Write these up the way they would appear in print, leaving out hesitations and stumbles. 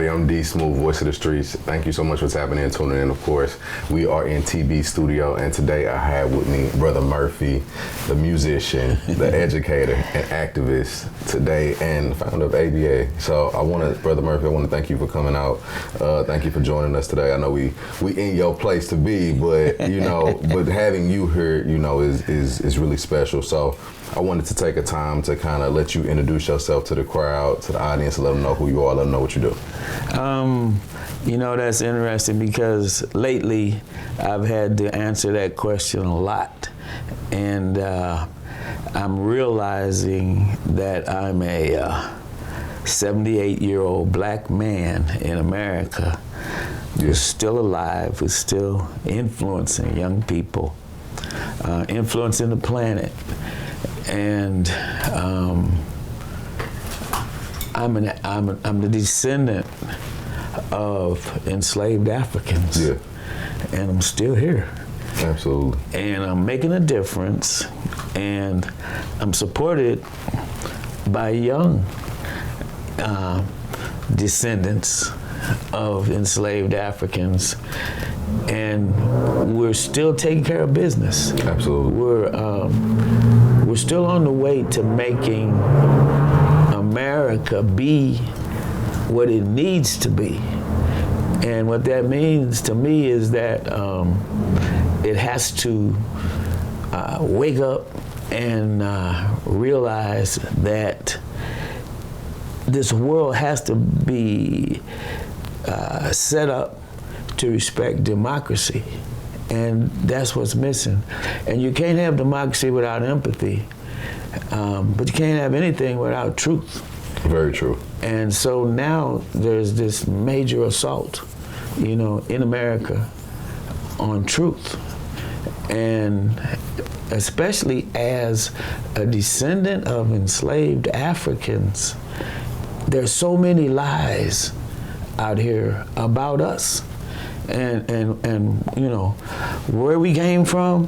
everybody. I'm Dsmoovee, voice of the streets. Thank you so much for tapping in, tuning in. Of course, we are in TB studio, and today I have with me Brother Murphy, the musician, the educator, and activist today, and founder of ABA. So Brother Murphy, I want to thank you for coming out. Thank you for joining us today. I know we in your place to be, but but having you here, is really special. So I wanted to take a time to kind of let you introduce yourself to the crowd, to the audience, let them know who you are, let them know what you do. That's interesting because lately I've had to answer that question a lot. And I'm realizing that I'm a 78-year-old black man in America who's still alive, who's still influencing young people, influencing the planet. And I'm the descendant of enslaved Africans, and I'm still here. Absolutely. And I'm making a difference, and I'm supported by young descendants of enslaved Africans, and we're still taking care of business. Absolutely. We're still on the way to making America be what it needs to be. And what that means to me is that it has to wake up and realize that this world has to be set up to respect democracy. And that's what's missing. And you can't have democracy without empathy, but you can't have anything without truth. Very true. And so now there's this major assault, in America on truth. And especially as a descendant of enslaved Africans, there's so many lies out here about us. And where we came from,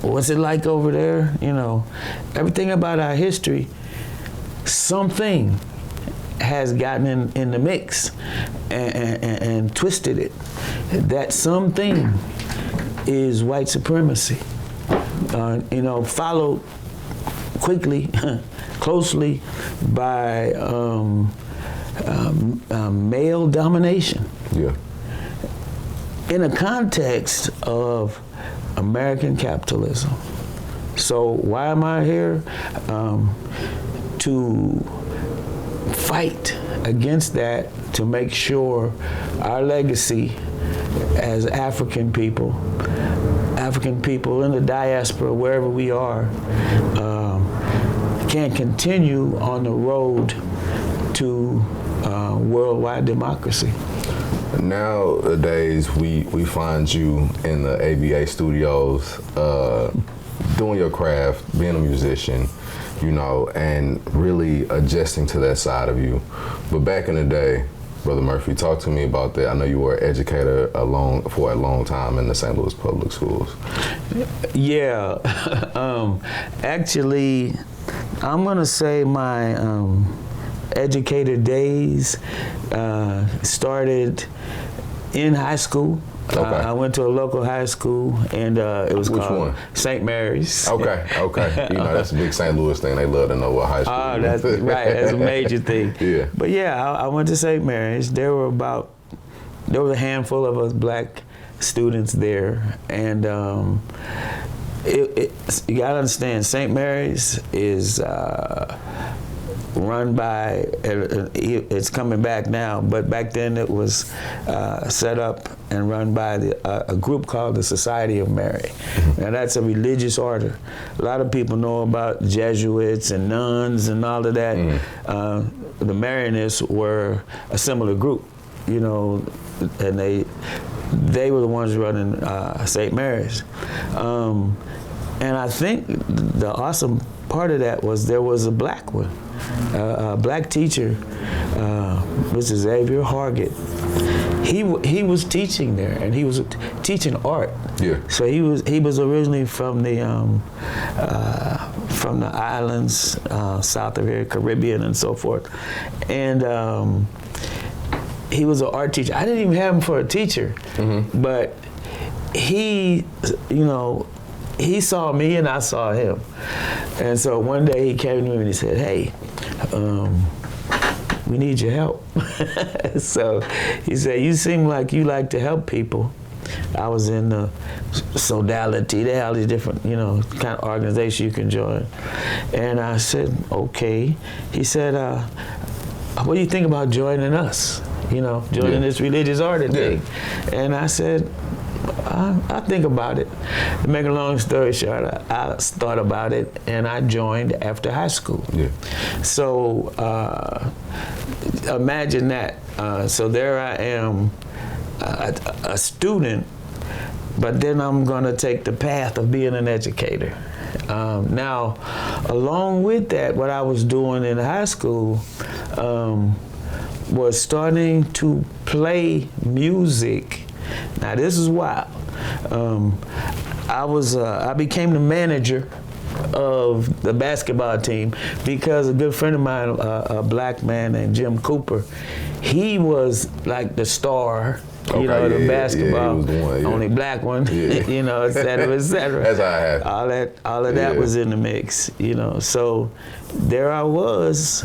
what's it like over there, everything about our history, something has gotten in the mix and twisted it. That something is white supremacy, followed quickly, closely by male domination. Yeah. In a context of American capitalism. So why am I here? To fight against that, to make sure our legacy as African people in the diaspora, wherever we are, can continue on the road to worldwide democracy. Nowadays, we find you in the ABA studios, doing your craft, being a musician, and really adjusting to that side of you. But back in the day, Brother Murphy, talk to me about that. I know you were an educator for a long time in the St. Louis public schools. Yeah, actually, I'm gonna say my educator days started in high school. Okay. I went to a local high school, and it was called St. Mary's. Okay. That's a big St. Louis thing. They love to know what high school. Oh, that's right. That's a major thing. Yeah. But yeah, I went to St. Mary's. There was a handful of us black students there, and you gotta understand, St. Mary's is run by, it's coming back now, but back then it was set up and run by a group called the Society of Mary. Now that's a religious order. A lot of people know about Jesuits and nuns and all of that. The Marianists were a similar group, and they were the ones running St. Mary's. And I think the awesome part of that was there was a black one. A black teacher, Mr. Xavier Hargett. He was teaching there, and he was teaching art. Yeah. So he was originally from the islands south of here, Caribbean and so forth, and he was an art teacher. I didn't even have him for a teacher, but he, you know, he saw me and I saw him. And so one day he came to me and he said, "Hey, we need your help." So he said, "You seem like you like to help people." I was in the Sodality. They have these different, you know, kind of organizations you can join. And I said, "Okay." He said, "What do you think about joining us? You know, joining this religious art thing?" And I said, I think about it. To make a long story short, I thought about it and I joined after high school. Yeah. So imagine that. So there I am, a student, but then I'm gonna take the path of being an educator. Now, along with that, what I was doing in high school was starting to play music. Now this is wild. I became the manager of the basketball team because a good friend of mine, a black man named Jim Cooper, he was like the star, you know, the basketball, only black one, you know, et cetera, et cetera. That's how I had. All of that was in the mix, you know. So there I was,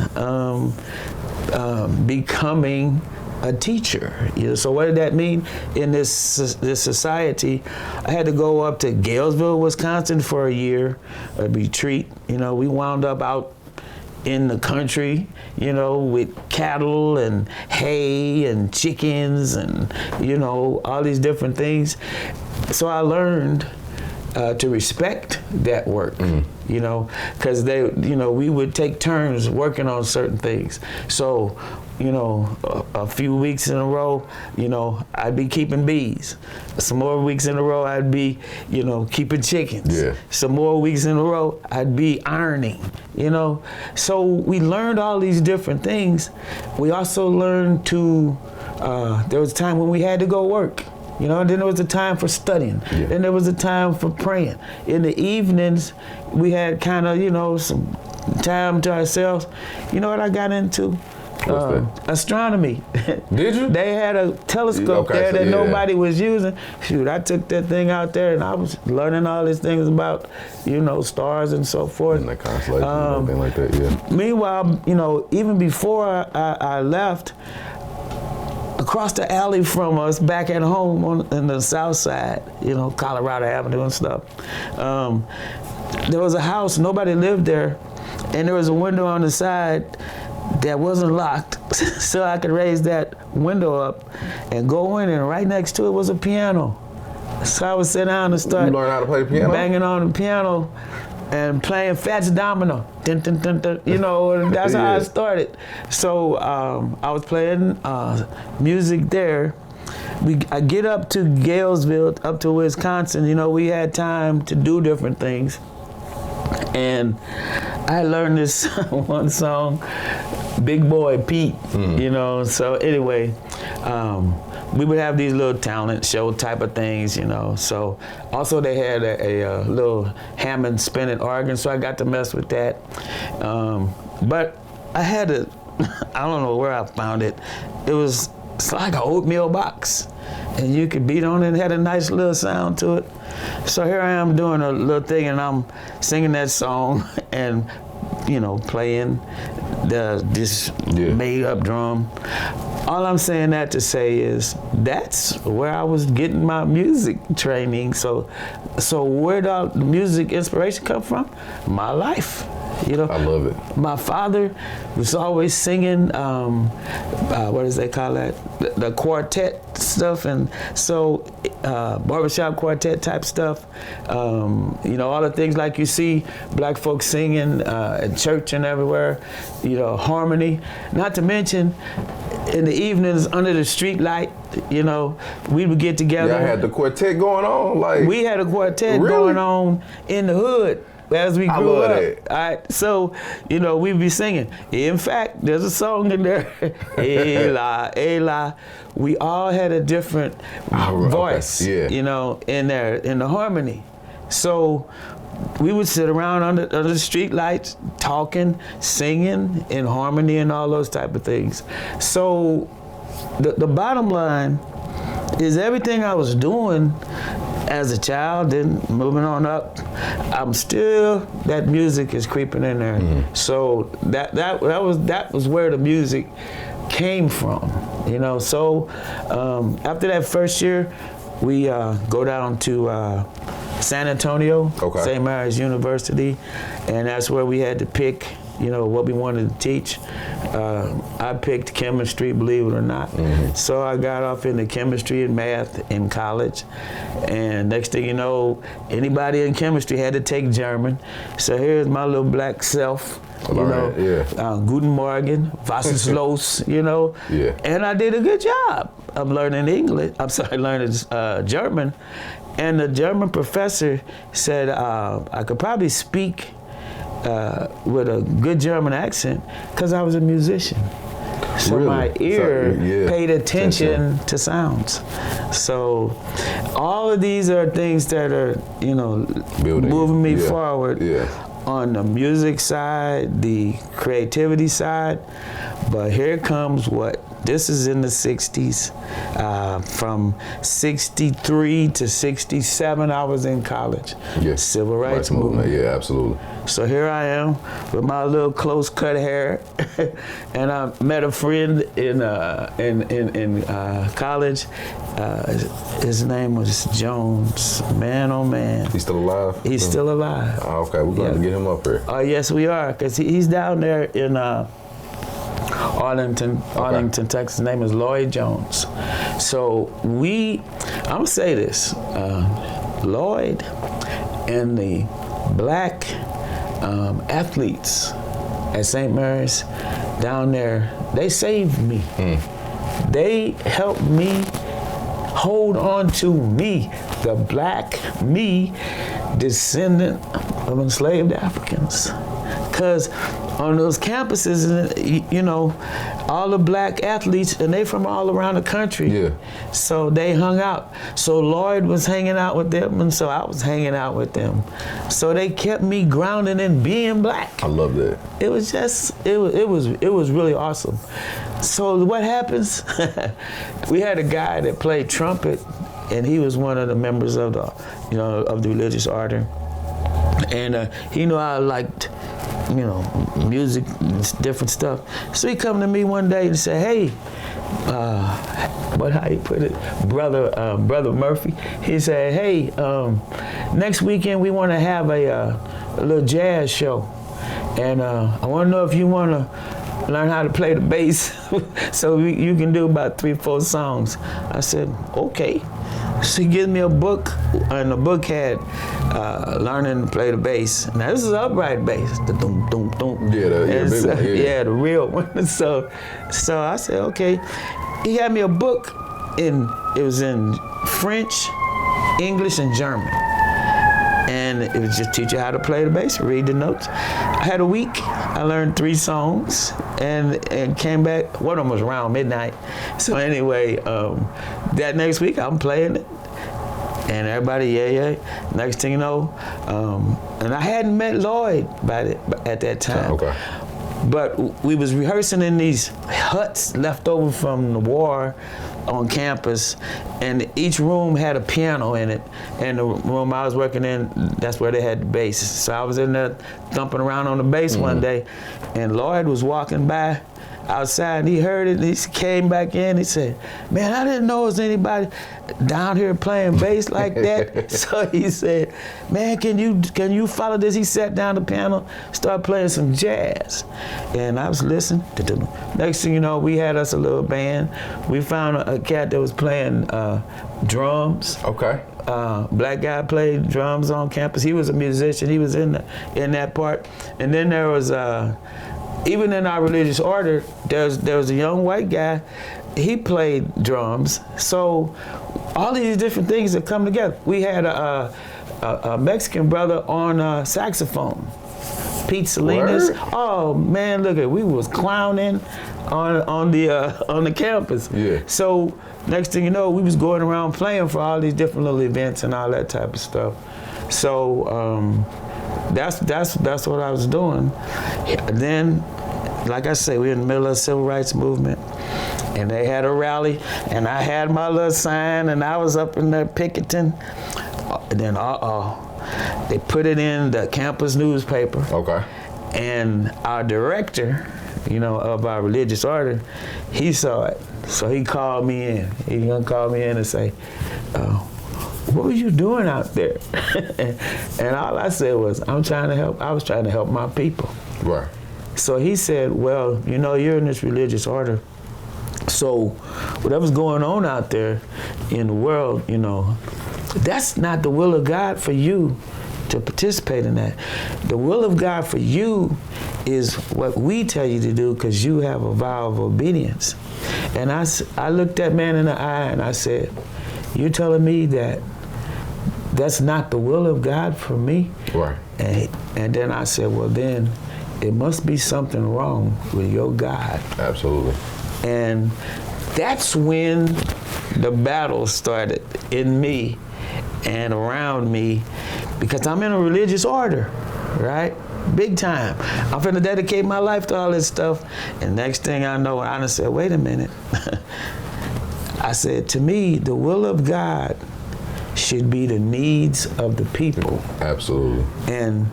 becoming a teacher. You know, so what did that mean in this society? I had to go up to Galesville, Wisconsin for a year, a retreat. You know, we wound up out in the country, you know, with cattle and hay and chickens and, you know, all these different things. So I learned to respect that work, you know, because they, you know, we would take turns working on certain things. So, you know, a few weeks in a row, you know, I'd be keeping bees. Some more weeks in a row, I'd be, you know, keeping chickens. Yeah. Some more weeks in a row, I'd be ironing, you know. So we learned all these different things. We also learned to, there was a time when we had to go work. You know, and then there was a time for studying. Yeah. Then there was a time for praying. In the evenings, we had kind of, you know, some time to ourselves. You know what I got into? Astronomy. Did you? They had a telescope there that nobody was using. Shoot, I took that thing out there and I was learning all these things about, you know, stars and so forth. And the constellations and everything like that, yeah. Meanwhile, you know, even before I left, across the alley from us, back at home in the south side, you know, Colorado Avenue and stuff, there was a house, nobody lived there, and there was a window on the side that wasn't locked, so I could raise that window up and go in, and right next to it was a piano. So I would sit down and start learn how to play the piano? Banging on the piano and playing Fats Domino, dun, dun, dun, dun, you know, and that's how I started. So I was playing music there. I get up to Galesville, up to Wisconsin, you know, we had time to do different things. And I learned this one song, Big Boy Pete, you know, so anyway, we would have these little talent show type of things, you know. So also they had a little Hammond spinning organ, so I got to mess with that. But I had I don't know where I found it. It's like an oatmeal box, and you could beat on it and had a nice little sound to it. So here I am doing a little thing, and I'm singing that song and, you know, playing this made up drum. All I'm saying that to say is that's where I was getting my music training. So where did the music inspiration come from? My life. You know, I love it. My father was always singing, what does they call that? The quartet stuff, and so barbershop quartet type stuff. You know, all the things like you see black folks singing at church and everywhere. You know, harmony. Not to mention, in the evenings under the street light, you know, we would get together. Y'all had the quartet going on, like we had a quartet going on in the hood. As we grew up, all right, so, you know, we'd be singing. In fact, there's a song in there, Eli, Eli. We all had a different voice, you know, in there, in the harmony. So we would sit around under the street lights, talking, singing in harmony and all those type of things. So the bottom line is everything I was doing as a child, then moving on up, I'm still, that music is creeping in there. Mm-hmm. So that was where the music came from, you know. So after that first year, we go down to San Antonio, St. Mary's University, and that's where we had to pick, you know, what we wanted to teach. I picked chemistry, believe it or not. Mm-hmm. So I got off into chemistry and math in college. And next thing you know, anybody in chemistry had to take German. So here's my little black self, you know, Guten Morgen, was ist los, you know. Yeah. And I did a good job of learning learning German. And the German professor said I could probably speak with a good German accent because I was a musician. So really? My ear paid attention to sounds. So all of these are things that are, you know, moving me forward on the music side, the creativity side. But here comes this is in the 60s. From 63 to 67, I was in college. Yes. Civil rights movement. Yeah, absolutely. So here I am with my little close cut hair, and I met a friend in college. His name was Jones. Man, oh man. He's still alive? He's still alive. Oh, okay, we're going to get him up here. Oh, yes, we are, because he's down there in Arlington, Texas. His name is Lloyd Jones. So I'm gonna say this, Lloyd and the black athletes at St. Mary's down there, they saved me. They helped me hold on to me, the black me, descendant of enslaved Africans. Because on those campuses, you know, all the black athletes, and they from all around the country. Yeah. So they hung out. So Lloyd was hanging out with them, and so I was hanging out with them. So they kept me grounded in being black. I love that. It was just, it was really awesome. So what happens? We had a guy that played trumpet, and he was one of the members of the, you know, of the religious order, and he knew I liked, you know, music, different stuff. So he come to me one day and said, "Hey, how you put it, brother Murphy?" He said, "Hey, next weekend we want to have a little jazz show, and I want to know if you want to learn how to play the bass, so you can do about 3-4 songs." I said, "Okay." So he gives me a book, and the book had learning to play the bass. Now this is an upright bass, the dum dum dum. Yeah, big one. Yeah, the real one. So I said, okay. He had me a book, it was in French, English, and German, and it was just teach you how to play the bass, read the notes. I had a week. I learned 3 songs, and came back. One of them was around midnight. So anyway, that next week I'm playing it, and everybody, yeah. Next thing you know, and I hadn't met Lloyd at that time. Okay. But we was rehearsing in these huts left over from the war on campus, and each room had a piano in it, and the room I was working in, that's where they had the bass. So I was in there thumping around on the bass one day, and Lloyd was walking by outside, and he heard it, and he came back in, he said, "Man, I didn't know there was anybody down here playing bass like that." So he said, "Man, can you follow this?" He sat down the piano, started playing some jazz, and I was listening. Next thing you know, we had us a little band. We found a cat that was playing drums. Okay. Black guy played drums on campus. He was a musician. He was in that part. And then there was even in our religious order, there was a young white guy. He played drums. So all these different things that come together. We had a Mexican brother on saxophone, Pete Salinas. Word? Oh man, look at, we was clowning on the campus. Yeah. So next thing you know, we was going around playing for all these different little events and all that type of stuff. So that's what I was doing. Then, like I say, we're in the middle of the civil rights movement, and they had a rally, and I had my little sign, and I was up in there picketing. And then, they put it in the campus newspaper. Okay. And our director, of our religious order, he saw it. So he called me in. He gonna call me in and say, what were you doing out there? And all I said was, I was trying to help my people. Right. So he said, well, you're in this religious order. So whatever's going on out there in the world, that's not the will of God for you to participate in that. The will of God for you is what we tell you to do, because you have a vow of obedience. And I looked that man in the eye and I said, you're telling me that that's not the will of God for me? Right. And then I said, well, then it must be something wrong with your God. Absolutely. And that's when the battle started in me and around me, because I'm in a religious order, right? Big time. I'm finna dedicate my life to all this stuff. And next thing I know, I said, wait a minute. I said, to me, the will of God should be the needs of the people. Absolutely. And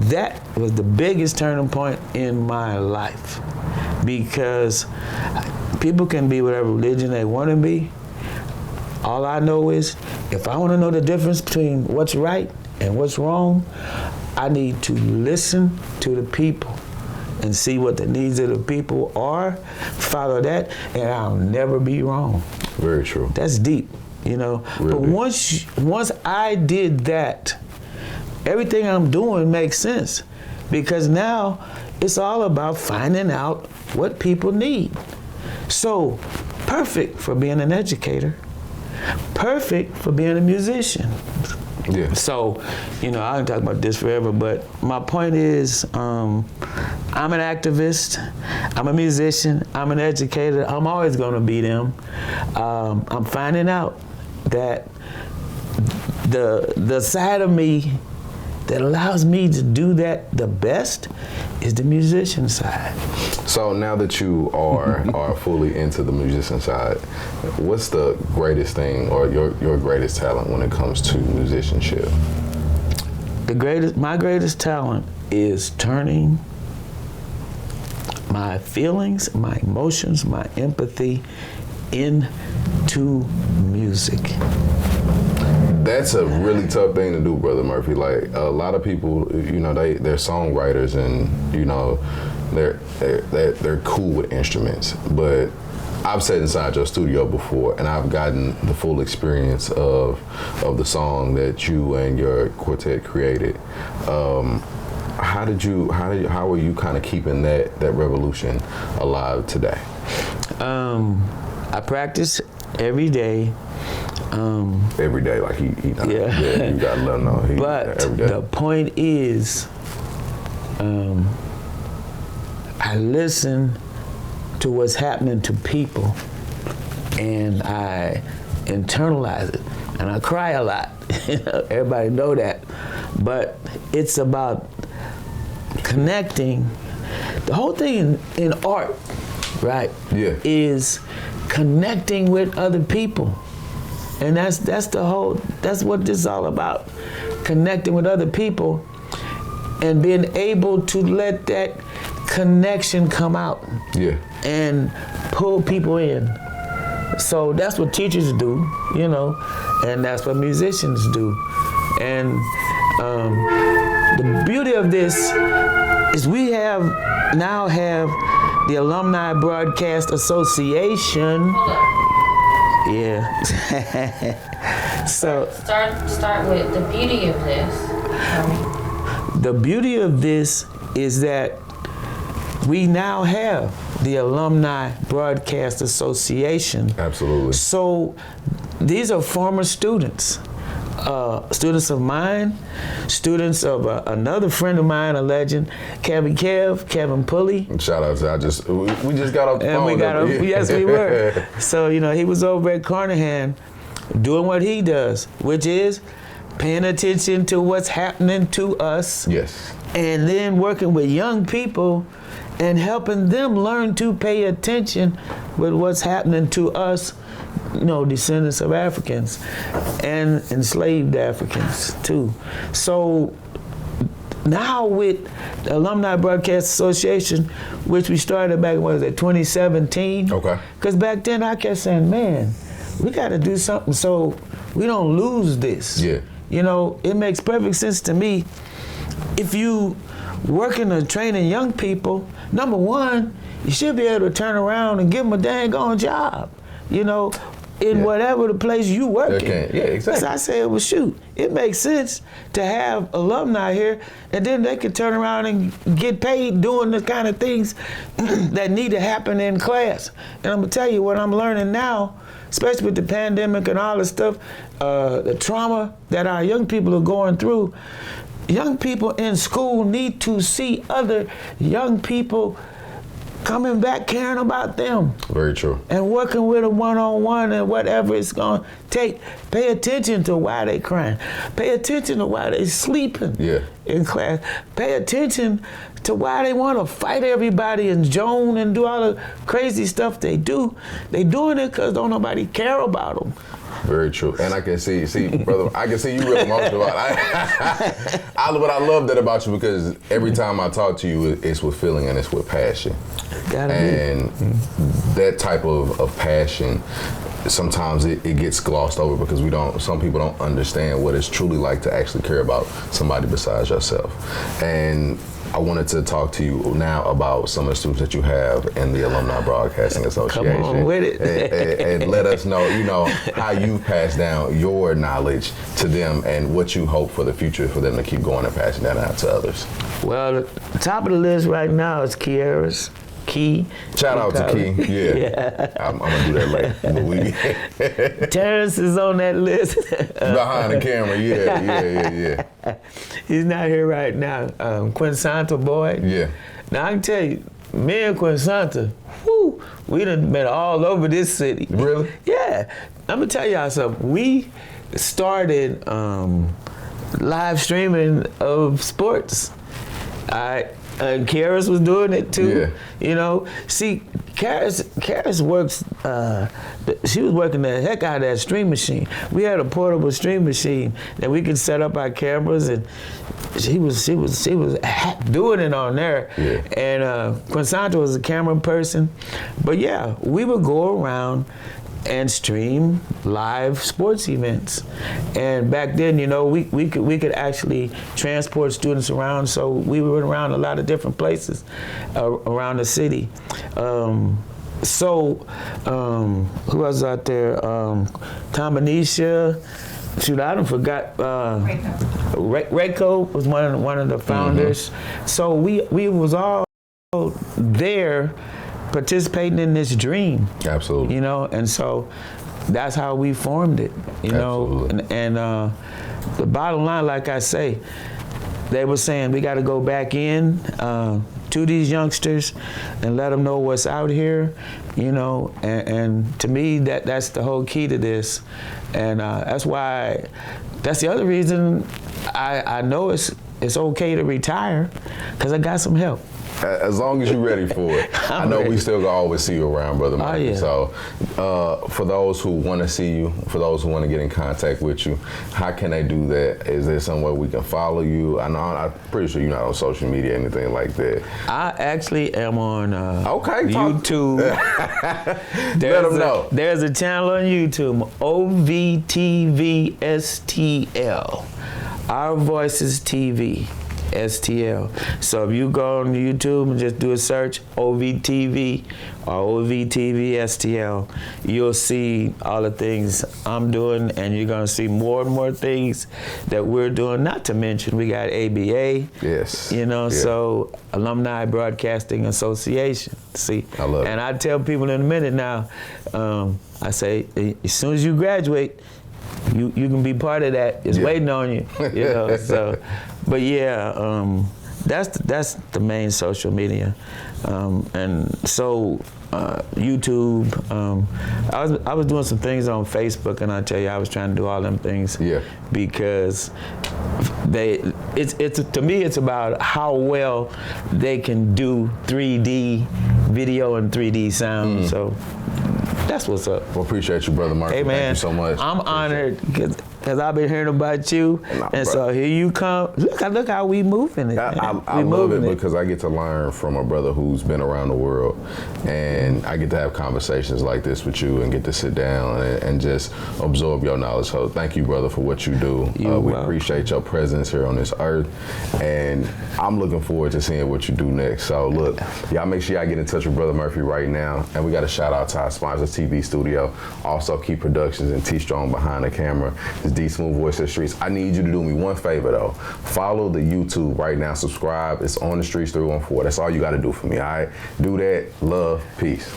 that was the biggest turning point in my life, because people can be whatever religion they want to be. All I know is, if I want to know the difference between what's right and what's wrong, I need to listen to the people and see what the needs of the people are, follow that, and I'll never be wrong. Very true. That's deep, Really? But once I did that, everything I'm doing makes sense, because now it's all about finding out what people need. So, perfect for being an educator, perfect for being a musician. Yeah. So, I can talk about this forever, but my point is, I'm an activist, I'm a musician, I'm an educator, I'm always gonna be them. I'm finding out that the side of me that allows me to do that the best is the musician side. So now that you are fully into the musician side, what's the greatest thing or your greatest talent when it comes to musicianship? My greatest talent is turning my feelings, my emotions, my empathy into music. That's a really tough thing to do, Brother Murphy. Like, a lot of people, they're songwriters, and they're cool with instruments. But I've sat inside your studio before, and I've gotten the full experience of the song that you and your quartet created. How are you kind of keeping that revolution alive today? I practice every day. Every day, like he yeah, you gotta let him know. But the point is, I listen to what's happening to people, and I internalize it, and I cry a lot. Everybody know that, but it's about connecting. The whole thing in art, right? Yeah. Is connecting with other people. And that's what this is all about. Connecting with other people and being able to let that connection come out. Yeah. And pull people in. So that's what teachers do, and that's what musicians do. And the beauty of this is we now have the Alumni Broadcasting Association. Yeah. So start with the beauty of this. The beauty of this is that we now have the Alumni Broadcasting Association. Absolutely. So these are former students. Students of mine, students of another friend of mine, a legend, Kevin Pulley. Shout out to we just got off the phone. Yes, we were. So, he was over at Carnahan doing what he does, which is paying attention to what's happening to us. Yes. And then working with young people and helping them learn to pay attention with what's happening to us, descendants of Africans and enslaved Africans too. So now with the Alumni Broadcasting Association, which we started back, 2017? Okay. Because back then I kept saying, man, we got to do something so we don't lose this. Yeah. It makes perfect sense to me. If you working on training young people, number one, you should be able to turn around and give them a dang on job, in whatever the place you work in. Yeah, exactly. So I said, well, shoot, it makes sense to have alumni here, and then they can turn around and get paid doing the kind of things that need to happen in class. And I'm gonna tell you what I'm learning now, especially with the pandemic and all the stuff, the trauma that our young people are going through. Young people in school need to see other young people coming back caring about them. Very true. And working with them one-on-one and whatever it's going to take. Pay attention to why they crying. Pay attention to why they sleeping in class. Pay attention to why they want to fight everybody and joan and do all the crazy stuff they do. They doing it because don't nobody care about them. Very true. And I can see, brother, I can see you real emotional about it. But I love that about you because every time I talk to you, it's with feeling and it's with passion. And that type of passion, sometimes it gets glossed over because some people don't understand what it's truly like to actually care about somebody besides yourself. And I wanted to talk to you now about some of the students that you have in the Alumni Broadcasting Association. Come on with it. and let us know, how you pass down your knowledge to them and what you hope for the future for them to keep going and passing that out to others. Well, the top of the list right now is Kiara's. Key. Shout out to Key. Yeah. I'm gonna do that later. Terrence is on that list. Behind the camera, yeah. He's not here right now. Quinsanta boy. Yeah. Now I can tell you, me and Quinsanta, we done been all over this city. Really? Yeah. I'm gonna tell y'all something. We started live streaming of sports. Karis was doing it too. Yeah. See, Karis works. She was working the heck out of that stream machine. We had a portable stream machine that we could set up our cameras, and she was doing it on there. Yeah. And Quinsanta was a camera person, but yeah, we would go around and stream live sports events. And back then, we could actually transport students around, so we went around a lot of different places around the city. Who was out there? Tomanisha. Shoot, I done forgot. Rayco was one of the founders. Mm-hmm. So we was all there participating in this dream. Absolutely. And so that's how we formed it, and the bottom line, like I say, they were saying we got to go back in to these youngsters and let them know what's out here, and to me that's the whole key to this, and that's the other reason I know it's okay to retire, because I got some help. As long as you're ready for it. I know ready. We still gonna always see you around, Brother Murphy. Yeah. So for those who want to see you, for those who want to get in contact with you, how can they do that? Is there somewhere we can follow you? I'm pretty sure you're not on social media or anything like that. I actually am on YouTube. Let them know. There's a channel on YouTube, OVTVSTL. Our Voices TV. STL. So if you go on YouTube and just do a search, OVTV or OVTV STL, you'll see all the things I'm doing, and you're gonna see more and more things that we're doing, not to mention we got ABA. Yes. So Alumni Broadcasting Association. See, I love it. And I tell people in a minute now, I say, as soon as you graduate, you can be part of that. It's waiting on you. So, but yeah, that's the main social media, and so YouTube. I was doing some things on Facebook, and I tell you, I was trying to do all them things. Yeah. Because it's to me, it's about how well they can do 3D video and 3D sound. So that's what's up. Well, appreciate you, Brother Murphy. Hey man, thank you so much. I'm honored because I've been hearing about you, and so here you come. Look how we moving it. I love it because I get to learn from a brother who's been around the world, and I get to have conversations like this with you and get to sit down and just absorb your knowledge. So thank you, brother, for what you do. We appreciate your presence here on this earth, and I'm looking forward to seeing what you do next. So look, y'all make sure y'all get in touch with Brother Murphy right now, and we got a shout out to our sponsors, TV Studio, also Key Productions and T Strong behind the camera. Dsmoovee, Voice of the Streets. I need you to do me one favor though. Follow the YouTube right now. Subscribe. It's On the Streets 314. That's all you got to do for me. All right. Do that. Love. Peace.